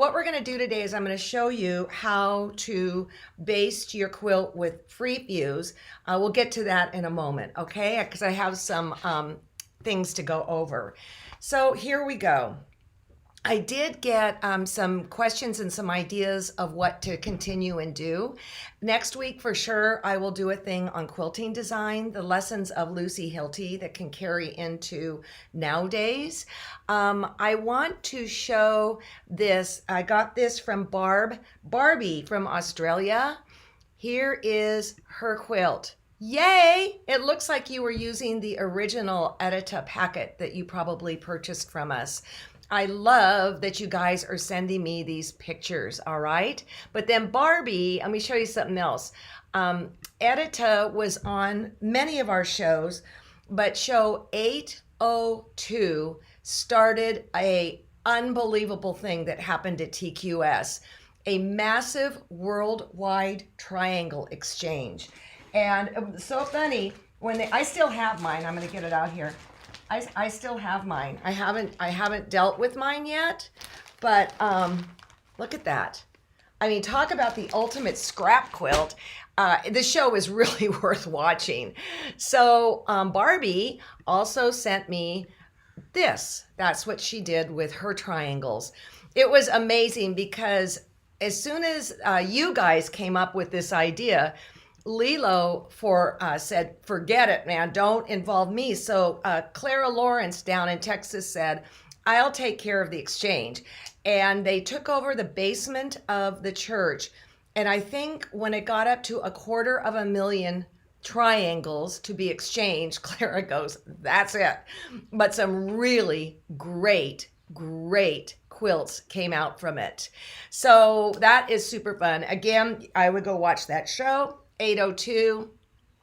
What we're going to do today is I'm going to show you how to baste your quilt with free views. We'll get to that in a moment, okay? Because I have some things to go over. So here we go. I did get some questions and some ideas of what to continue and do. Next week, for sure, I will do a thing on quilting design, the lessons of Lucy Hilty that can carry into nowadays. I want to show this. I got this from Barbie from Australia. Here is her quilt. Yay! It looks like you were using the original Edita packet that you probably purchased from us. I love that you guys are sending me these pictures, all right? But then Barbie, let me show you something else. Edita was on many of our shows, but show 802 started a unbelievable thing that happened at TQS, a massive worldwide triangle exchange. And it was so funny when I still have mine. I'm going to get it out here. I still have mine. I haven't dealt with mine yet, but look at that. I mean, talk about the ultimate scrap quilt. The show is really worth watching. So Barbie also sent me this. That's what she did with her triangles. It was amazing because as soon as you guys came up with this idea, Lilo said, forget it, man, don't involve me. So Clara Lawrence down in Texas said, I'll take care of the exchange. And they took over the basement of the church. And I think when it got up to 250,000 triangles to be exchanged, Clara goes, that's it. But some really great quilts came out from it. So that is super fun. Again, I would go watch that show. 802.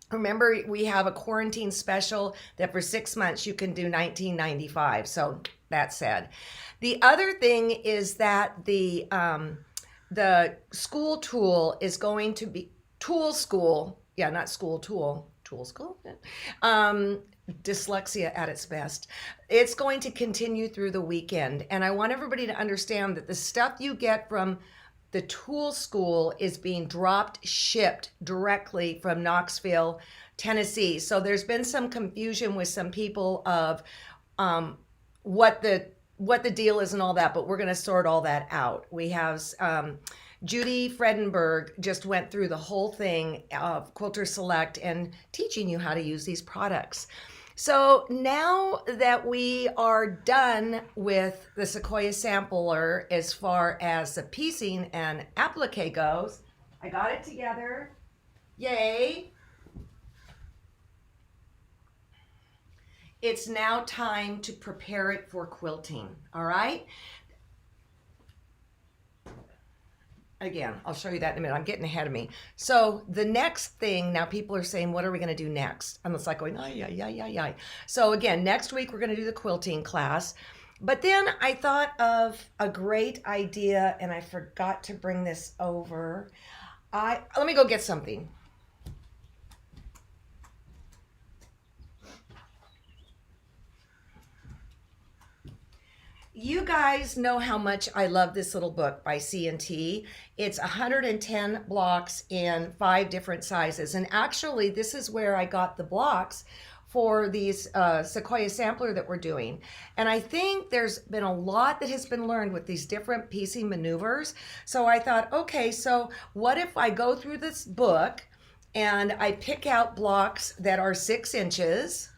Remember, we have a quarantine special that for 6 months you can do $19.95. So that said, the other thing is that the school tool is going to be tool school. Yeah, not school tool. Tool school. Dyslexia at its best. It's going to continue through the weekend, and I want everybody to understand that the stuff you get from the tool school is being shipped directly from Knoxville, Tennessee. So there's been some confusion with some people of what the deal is and all that, but we're going to sort all that out. We have Judy Fredenberg just went through the whole thing of Quilter Select and teaching you how to use these products. So now that we are done with the Sequoia sampler as far as the piecing and applique goes, I got it together. Yay. It's now time to prepare it for quilting, all right? Again, I'll show you that in a minute. I'm getting ahead of me. So the next thing, now people are saying, what are we going to do next? And it's like going, yeah. So again, next week we're going to do the quilting class. But then I thought of a great idea, and I forgot to bring this over. Let me go get something. You guys know how much I love this little book by C&T. It's 110 blocks in 5 different sizes. And actually, this is where I got the blocks for these Sequoia sampler that we're doing. And I think there's been a lot that has been learned with these different piecing maneuvers. So I thought, okay, so what if I go through this book and I pick out blocks that are 6 inches,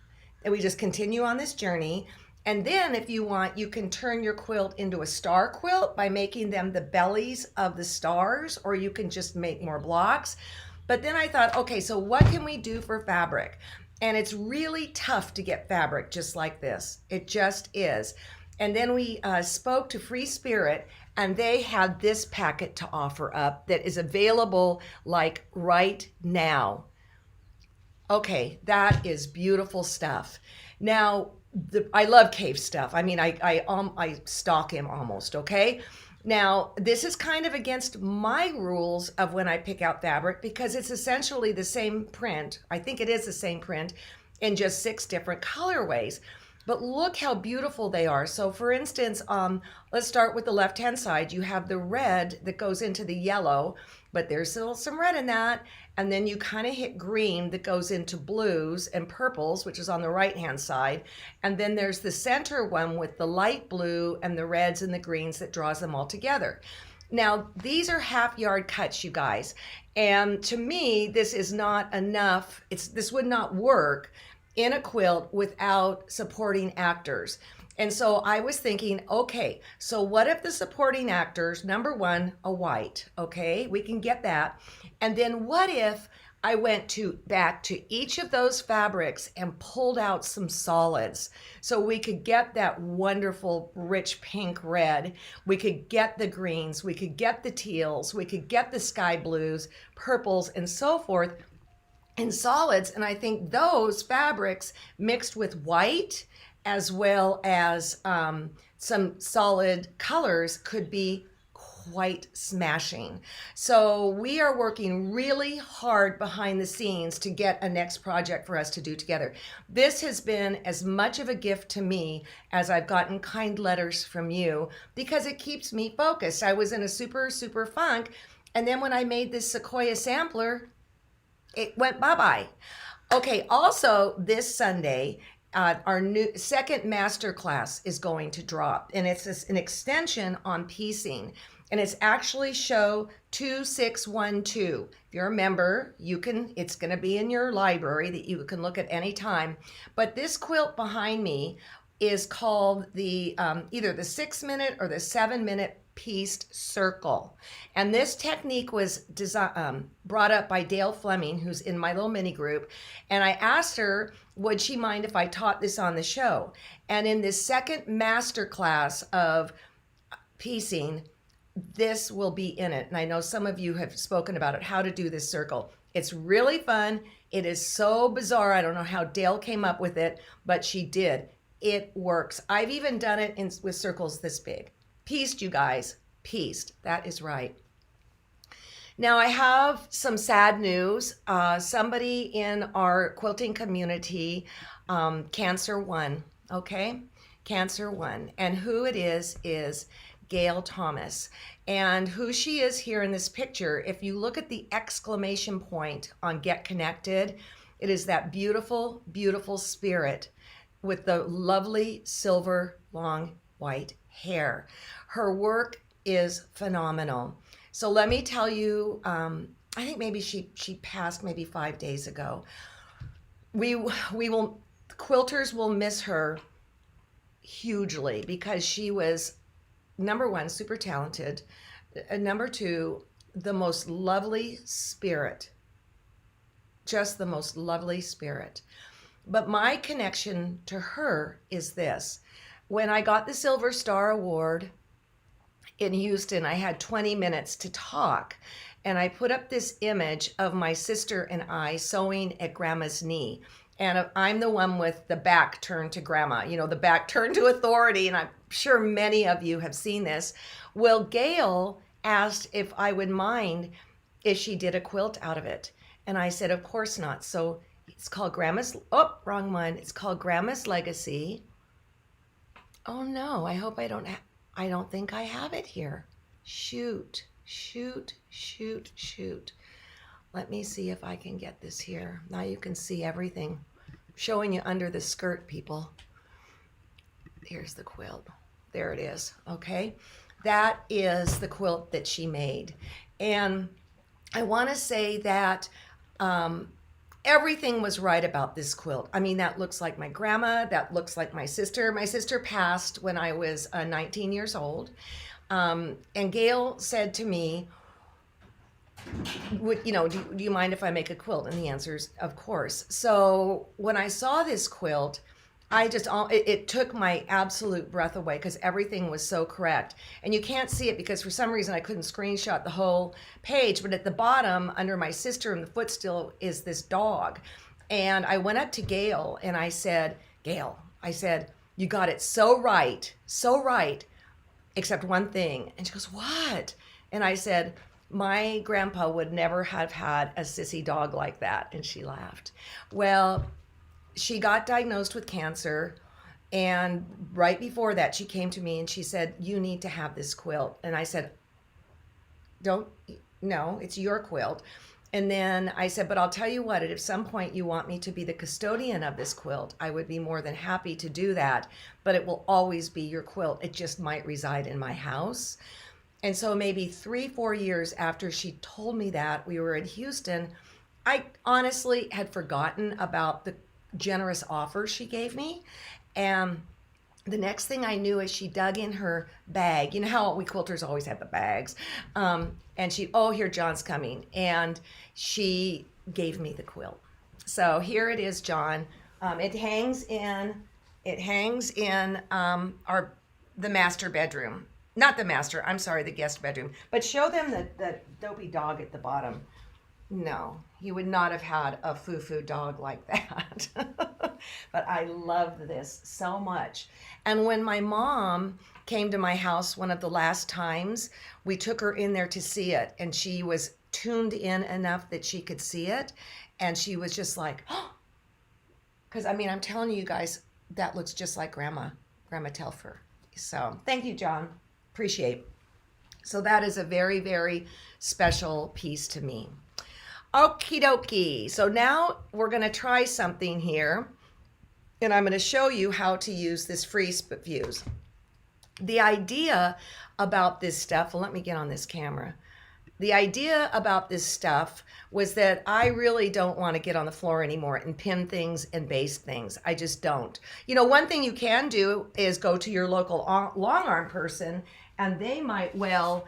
and we just continue on this journey. And then if you want, you can turn your quilt into a star quilt by making them the bellies of the stars, or you can just make more blocks. But then I thought, okay, so what can we do for fabric? And it's really tough to get fabric just like this. It just is. And then we spoke to Free Spirit, and they had this packet to offer up that is available like right now. Okay, that is beautiful stuff. Now, I love Cave stuff. I mean, I stalk him almost, okay? Now, this is kind of against my rules of when I pick out fabric because it's essentially the same print. I think it is the same print in just 6 different colorways. but look how beautiful they are. So for instance, let's start with the left-hand side. You have the red that goes into the yellow, but there's still some red in that. And then you kind of hit green that goes into blues and purples, which is on the right-hand side. And then there's the center one with the light blue and the reds and the greens that draws them all together. Now, these are half-yard cuts, you guys. And to me, this is not enough. This would not work in a quilt without supporting actors. And so I was thinking, okay, so what if the supporting actors, number one, a white, okay, we can get that. And then what if I went back to each of those fabrics and pulled out some solids so we could get that wonderful rich pink red. We could get the greens, we could get the teals, we could get the sky blues, purples, and so forth in solids. And I think those fabrics mixed with white as well as some solid colors could be quite smashing. So we are working really hard behind the scenes to get a next project for us to do together. This has been as much of a gift to me as I've gotten kind letters from you, because it keeps me focused. I was in a super funk, and then when I made this Sequoia sampler, it went bye-bye. Okay, also this Sunday, our new second master class is going to drop, and it's an extension on piecing, and it's actually show 2612. If you're a member, it's going to be in your library that you can look at any time. But this quilt behind me is called the either the 6-minute or the 7-minute pieced circle. And this technique was brought up by Dale Fleming, who's in my little mini group. And I asked her, would she mind if I taught this on the show? And in this second master class of piecing, this will be in it. And I know some of you have spoken about it, how to do this circle. It's really fun. It is so bizarre. I don't know how Dale came up with it, but she did. It works. I've even done it with circles this big. Pieced, you guys, pieced. That is right. Now I have some sad news. Somebody in our quilting community, Cancer won, okay? Cancer won. And who it is Gail Thomas. And who she is here in this picture, if you look at the exclamation point on Get Connected, it is that beautiful, beautiful spirit with the lovely silver long white hair. Her work is phenomenal. So let me tell you, I think maybe she passed maybe 5 days ago. Quilters will miss her hugely, because she was, number one, super talented, and number two, the most lovely spirit, just the most lovely spirit. But my connection to her is this. When I got the Silver Star Award in Houston, I had 20 minutes to talk, and I put up this image of my sister and I sewing at Grandma's knee. And I'm the one with the back turned to Grandma, the back turned to authority, and I'm sure many of you have seen this. Well, Gail asked if I would mind if she did a quilt out of it. And I said, of course not. So it's called wrong one. It's called Grandma's Legacy. Oh no, I hope I don't think I have it here. Shoot. Let me see if I can get this here. Now you can see everything. I'm showing you under the skirt, people. Here's the quilt. There it is, okay? That is the quilt that she made. And I want to say that everything was right about this quilt. I mean, that looks like my grandma. That looks like my sister. My sister passed when I was 19 years old. And Gail said to me, do you mind if I make a quilt? And the answer is, of course. So when I saw this quilt, it took my absolute breath away, because everything was so correct. And you can't see it because for some reason I couldn't screenshot the whole page, but at the bottom under my sister and the footstool is this dog. And I went up to Gail and I said, Gail, you got it so right, except one thing. And she goes, what? And I said, my grandpa would never have had a sissy dog like that. And she laughed. Well, she got diagnosed with cancer And right before that, she came to me and she said, "You need to have this quilt." And I said, "Don't, no, it's your quilt." And then I said, "But I'll tell you what, at some point you want me to be the custodian of this quilt, I would be more than happy to do that, but it will always be your quilt. It just might reside in my house." And so maybe 3, 4 years after she told me that, we were in Houston. I honestly had forgotten about the generous offer she gave me. And the next thing I knew is she dug in her bag. You know how we quilters always have the bags. And she, "Oh, here, John's coming." And she gave me the quilt. So here it is, John. It hangs in the master bedroom. Not the master, I'm sorry, the guest bedroom. But show them the dopey dog at the bottom. No, he would not have had a foo-foo dog like that. But I loved this so much. And when my mom came to my house one of the last times, we took her in there to see it, and she was tuned in enough that she could see it. And she was just like, "Oh," because I mean, I'm telling you guys, that looks just like Grandma Telfer. So thank you, John. Appreciate. So that is a very, very special piece to me. Okie dokie. So now we're going to try something here, and I'm going to show you how to use this free fuse. The idea about this stuff, well, let me get on this camera. The idea about this stuff was that I really don't want to get on the floor anymore and pin things and baste things. I just don't. You know, one thing you can do is go to your local long arm person, and they might well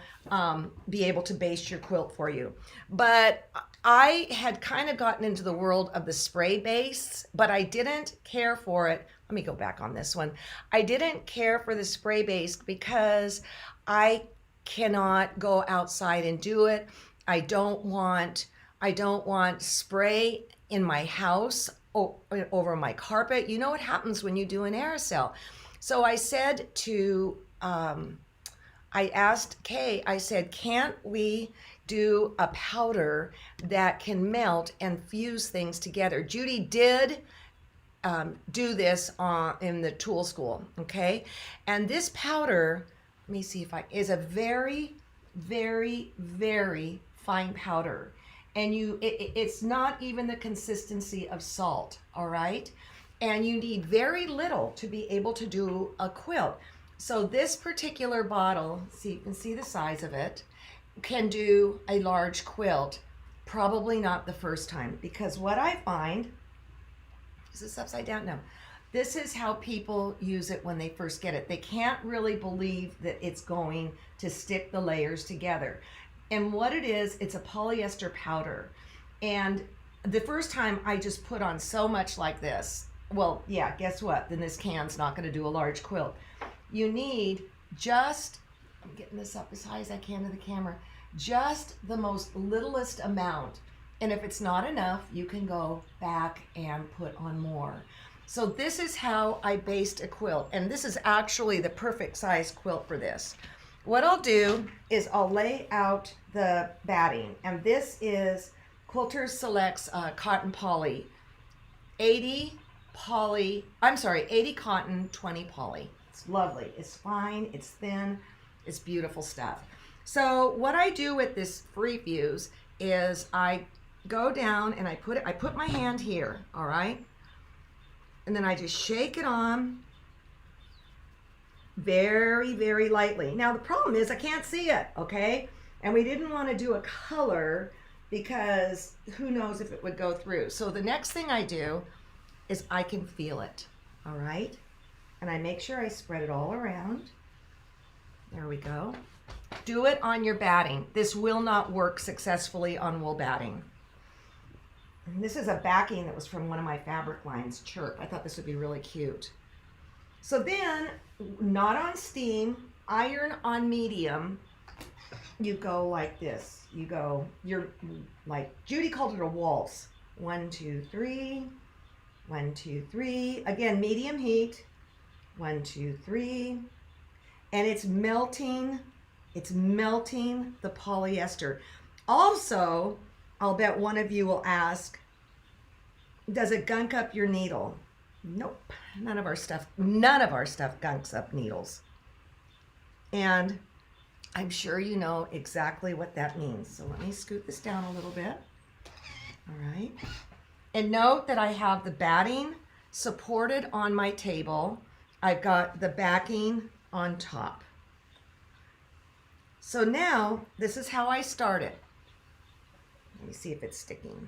be able to baste your quilt for you. But I had kind of gotten into the world of the spray bastes, but I didn't care for it. Let me go back on this one. I didn't care for the spray baste because I cannot go outside and do it. I don't want spray in my house over my carpet. You know what happens when you do an aerosol. So I said to I asked Kay, I said, "Can't we do a powder that can melt and fuse things together?" Judy did do this in the tool school, okay? And this powder, let me see if is a very, very, very fine powder. And it's not even the consistency of salt, all right? And you need very little to be able to do a quilt. So this particular bottle, see, you can see the size of it, can do a large quilt. Probably not the first time, because what I find, is this upside down? No. This is how people use it when they first get it. They can't really believe that it's going to stick the layers together. And what it is, it's a polyester powder. And the first time I just put on so much like this, well, yeah, guess what? Then this can's not going to do a large quilt. You need just, I'm getting this up as high as I can to the camera, just the most littlest amount. And if it's not enough, you can go back and put on more. So this is how I baste a quilt. And this is actually the perfect size quilt for this. What I'll do is I'll lay out the batting. And this is Quilters Selects Cotton Poly. 80 cotton, 20 poly. It's lovely. It's fine. It's thin. It's beautiful stuff. So what I do with this free fuse is I go down and I put my hand here, all right? And then I just shake it on very, very lightly. Now the problem is I can't see it, okay? And we didn't want to do a color because who knows if it would go through. So the next thing I do is I can feel it, all right? And I make sure I spread it all around. There we go. Do it on your batting. This will not work successfully on wool batting. And this is a backing that was from one of my fabric lines, Chirp. I thought this would be really cute. So then, not on steam, iron on medium, you go like this. You're like, Judy called it a waltz. 1, 2, 3, 1, 2, 3. Again, medium heat. 1, 2, 3. And it's melting the polyester. Also, I'll bet one of you will ask, does it gunk up your needle? Nope, none of our stuff gunks up needles. And I'm sure you know exactly what that means. So let me scoot this down a little bit. All right. And note that I have the batting supported on my table. I've got the backing on top. So now this is how I start it. Let me see if it's sticking.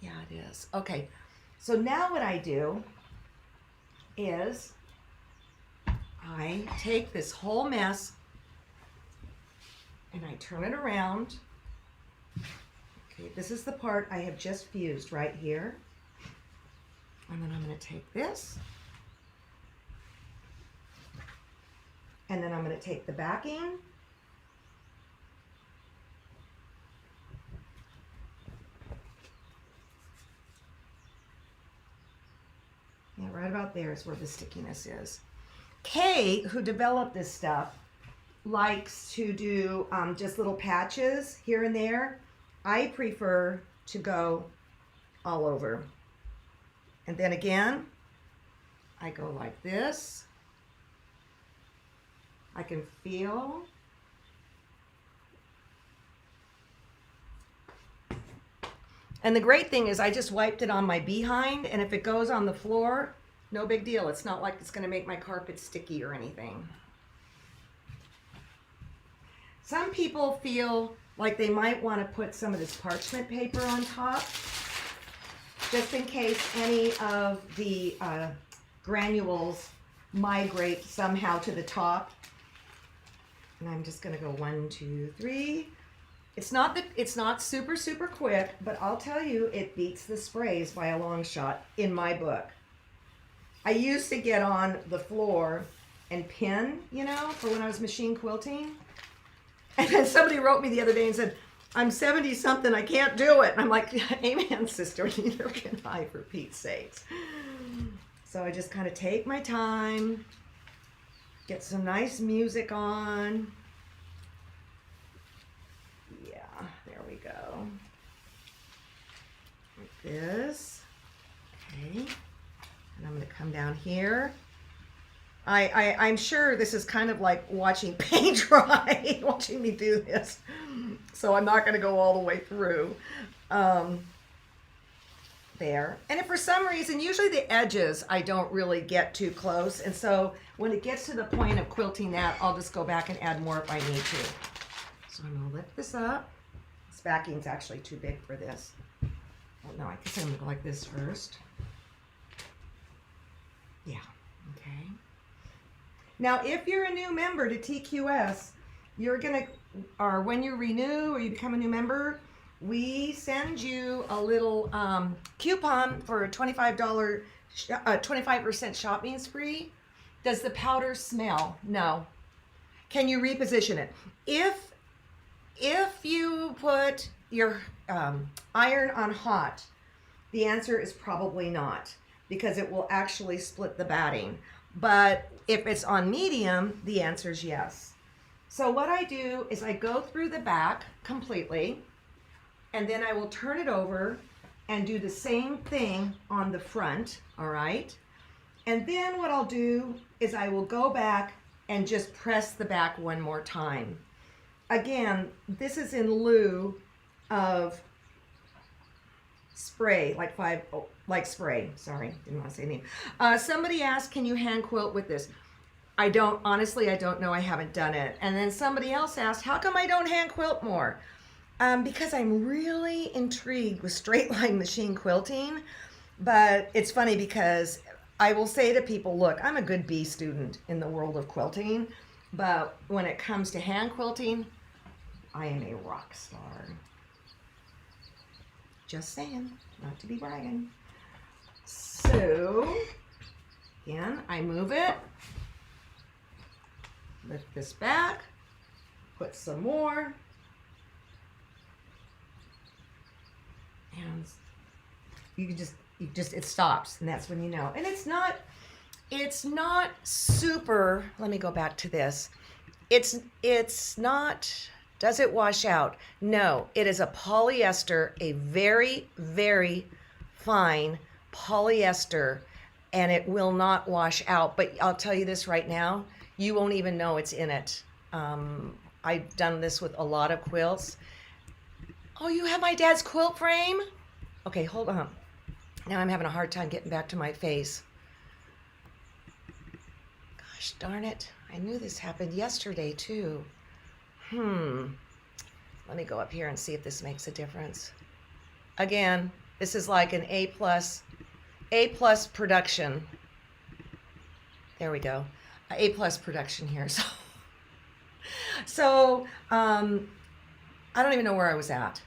Yeah, it is. Okay. So now what I do is I take this whole mess and I turn it around. Okay, this is the part I have just fused right here. And then I'm going to take this. And then I'm going to take the backing. Yeah, right about there is where the stickiness is. Kay, who developed this stuff, likes to do just little patches here and there. I prefer to go all over. And then again, I go like this. I can feel. And the great thing is I just wiped it on my behind, and if it goes on the floor, no big deal. It's not like it's going to make my carpet sticky or anything. Some people feel like they might want to put some of this parchment paper on top, just in case any of the granules migrate somehow to the top. And I'm just going to go 1, 2, 3. It's not super quick, but I'll tell you, it beats the sprays by a long shot in my book. I used to get on the floor and pin, you know, for when I was machine quilting. And then somebody wrote me the other day and said, I'm 70 something, I can't do it. And I'm like, amen, sister, neither can I, for Pete's sakes. So I just kind of take my time, get some nice music on. Yeah, there we go. Like this. Okay. And I'm going to come down here. I'm sure this is kind of like watching paint dry, watching me do this. So I'm not going to go all the way through. There. And if for some reason, usually the edges I don't really get too close. And so when it gets to the point of quilting that, I'll just go back and add more if I need to. So I'm going to lift this up. This backing's actually too big for this. Oh no, I guess I'm going to go like this first. Yeah. Okay. Now, if you're a new member to TQS, you're going to, or when you renew or you become a new member, we send you a little coupon for a $25, 25% shopping spree. Does the powder smell? No. Can you reposition it? If you put your iron on hot, the answer is probably not, because it will actually split the batting. But if it's on medium, the answer is yes. So what I do is I go through the back completely, and then I will turn it over and do the same thing on the front, all right? And then what I'll do is I will go back and just press the back one more time. Again, this is in lieu of spray, like spray. Sorry, didn't want to say name. Somebody asked, can you hand quilt with this? Honestly, I don't know. I haven't done it. And then somebody else asked, how come I don't hand quilt more? Because I'm really intrigued with straight line machine quilting. But it's funny because I will say to people, look, I'm a good B student in the world of quilting, but when it comes to hand quilting, I am a rock star. Just saying, not to be bragging. So, again, I move it, lift this back, put some more, and it stops, and that's when you know. And it's not super, let me go back to this. It's not, does it wash out? No, it is a polyester, a very, very fine polyester. and it will not wash out. But I'll tell you this right now, you won't even know it's in it. I've done this with a lot of quilts. Oh, you have my dad's quilt frame? Okay, hold on. Now I'm having a hard time getting back to my face. Gosh darn it. I knew this happened yesterday too. Let me go up here and see if this makes a difference. Again, this is like an A plus production. There we go. A plus production here. So I don't even know where I was at.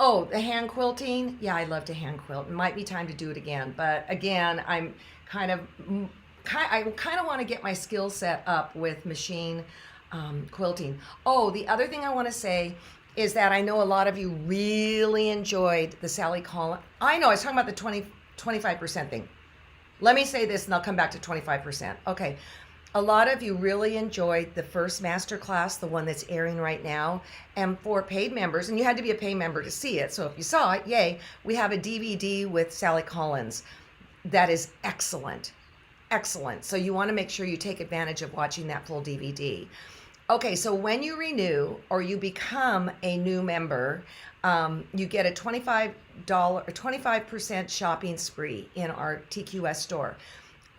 Oh, the hand quilting. Yeah, I love to hand quilt. It might be time to do it again. But again, I kind of want to get my skill set up with machine quilting. Oh, the other thing I want to say is that I know a lot of you really enjoyed the Sally Collins. I know, I was talking about the 25% thing. Let me say this and I'll come back to 25%. Okay. A lot of you really enjoyed the first master class, the one that's airing right now. And for paid members, and you had to be a paid member to see it, so if you saw it, yay, we have a DVD with Sally Collins that is excellent. Excellent. So you want to make sure you take advantage of watching that full DVD. Okay, so when you renew or you become a new member, you get a $25 or 25% shopping spree in our TQS store.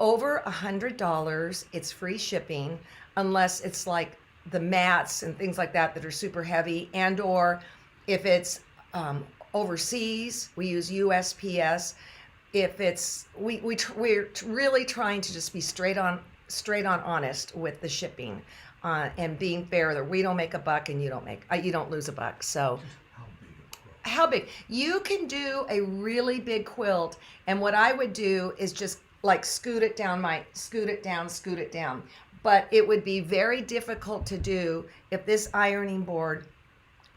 Over $100, it's free shipping, unless it's like the mats and things like that are super heavy, and or if it's overseas, we use USPS. If it's we're really trying to just be straight on honest with the shipping, and being fair that we don't make a buck and you don't lose a buck. So how big? You can do a really big quilt, and what I would do is just like scoot it down. But it would be very difficult to do if this ironing board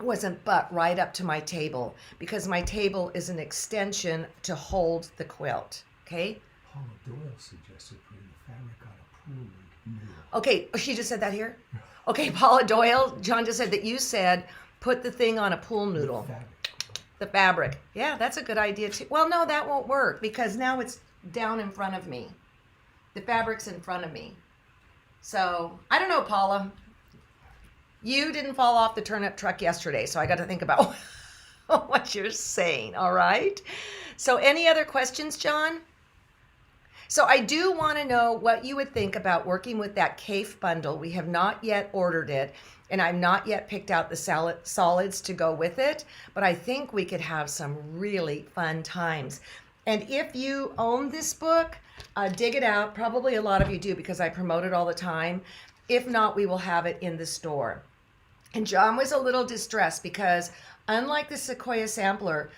wasn't butt right up to my table, because my table is an extension to hold the quilt. Okay. Paula Doyle suggested putting the fabric on a pool noodle. Okay, she just said that here. Okay, Paula Doyle. John just said that you said put the thing on a pool noodle. The fabric. Yeah, that's a good idea too. Well, no, that won't work because now it's down in front of me. The fabric's in front of me. So I don't know, Paula. You didn't fall off the turnip truck yesterday, so I got to think about what you're saying. All right. So any other questions, John? So I do want to know what you would think about working with that CAFE bundle. We have not yet ordered it, and I've not yet picked out the solids to go with it, but I think we could have some really fun times. And if you own this book, dig it out. Probably a lot of you do because I promote it all the time. If not, we will have it in the store. And John was a little distressed because unlike the Sequoia sampler,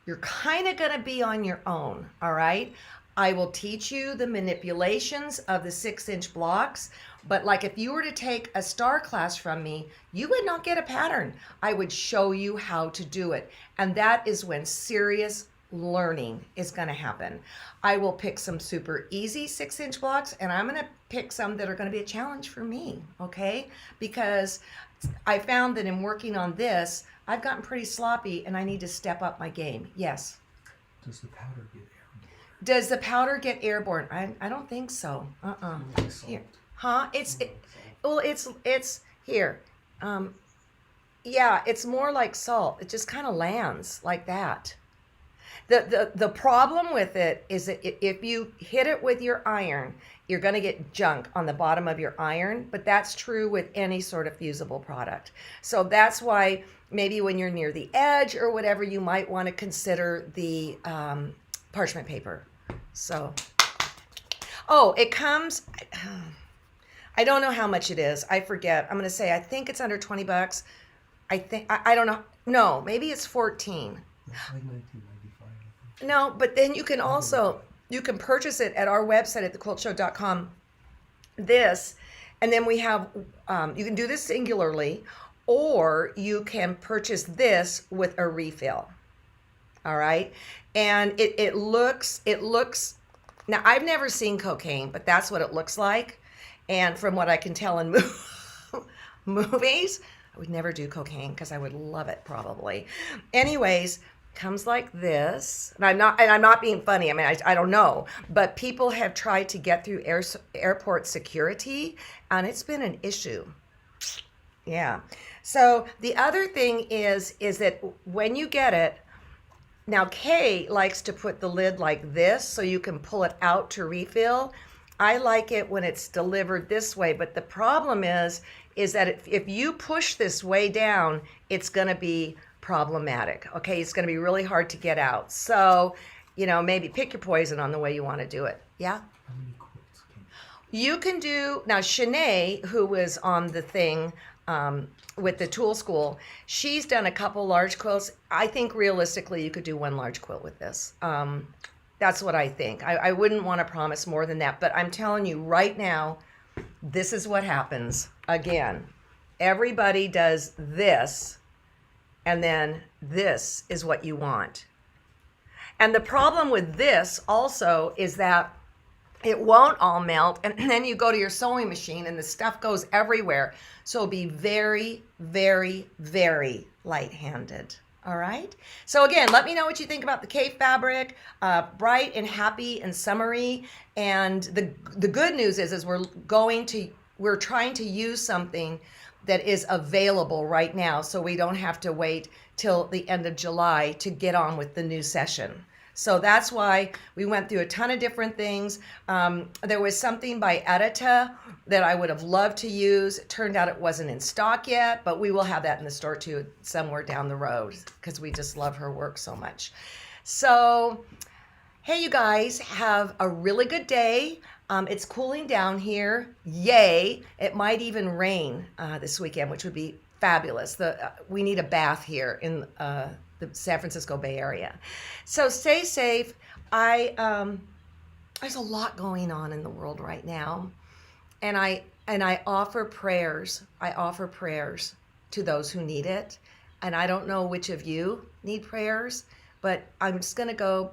you're kind of going to be on your own, all right? I will teach you the manipulations of the 6-inch blocks, but like if you were to take a star class from me, you would not get a pattern. I would show you how to do it. And that is when serious learning is going to happen. I will pick some super easy 6-inch blocks, and I'm going to pick some that are going to be a challenge for me, okay? Because I found that in working on this, I've gotten pretty sloppy and I need to step up my game. Yes? Does the powder get airborne? Does the powder get airborne? I don't think so. Here. Huh? It's here. Yeah, it's more like salt. It just kind of lands like that. The problem with it is that if you hit it with your iron, you're going to get junk on the bottom of your iron, but that's true with any sort of fusible product. So that's why maybe when you're near the edge or whatever, you might want to consider the parchment paper. So, oh, it comes, I don't know how much it is. I forget. I'm going to say, I think it's under $20. I don't know. No, maybe it's 14. That's like 1995. No, but then you can also, you can purchase it at our website at thequiltshow.com. This, and then we have, you can do this singularly, or you can purchase this with a refill. All right. And it looks, now I've never seen cocaine, but that's what it looks like. And from what I can tell in movies, I would never do cocaine because I would love it probably. Anyways, Comes like this, and I'm not being funny. I mean, I don't know, but people have tried to get through airport security, and it's been an issue. Yeah. So the other thing is that when you get it, now Kay likes to put the lid like this so you can pull it out to refill. I like it when it's delivered this way, but the problem is that if you push this way down, it's going to be problematic. Okay, it's going to be really hard to get out. So, maybe pick your poison on the way you want to do it. Yeah. How many quilts can You can do now. Shanae, who was on the thing with the tool school, she's done a couple large quilts. I think realistically, you could do one large quilt with this. That's what I think. I wouldn't want to promise more than that, but I'm telling you right now, this is what happens. Again, everybody does this, and then this is what you want. And the problem with this also is that it won't all melt, and then you go to your sewing machine and the stuff goes everywhere. So be very, very, very light-handed. All right. So again, let me know what you think about the K fabric, bright and happy and summery. And the good news is we're trying to use something that is available right now, so we don't have to wait till the end of July to get on with the new session. So that's why we went through a ton of different things. There was something by Edita that I would have loved to use. It turned out it wasn't in stock yet, but we will have that in the store too somewhere down the road because we just love her work so much. So, hey, you guys, have a really good day. It's cooling down here. Yay. It might even rain this weekend, which would be fabulous. We need a bath here in the San Francisco Bay Area. So stay safe. There's a lot going on in the world right now. And I offer prayers. I offer prayers to those who need it. And I don't know which of you need prayers, but I'm just going to go.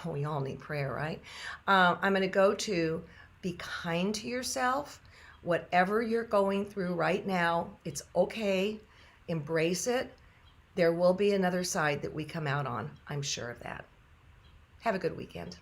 We all need prayer, right? I'm going to go to be kind to yourself. Whatever you're going through right now, it's okay. Embrace it. There will be another side that we come out on. I'm sure of that. Have a good weekend.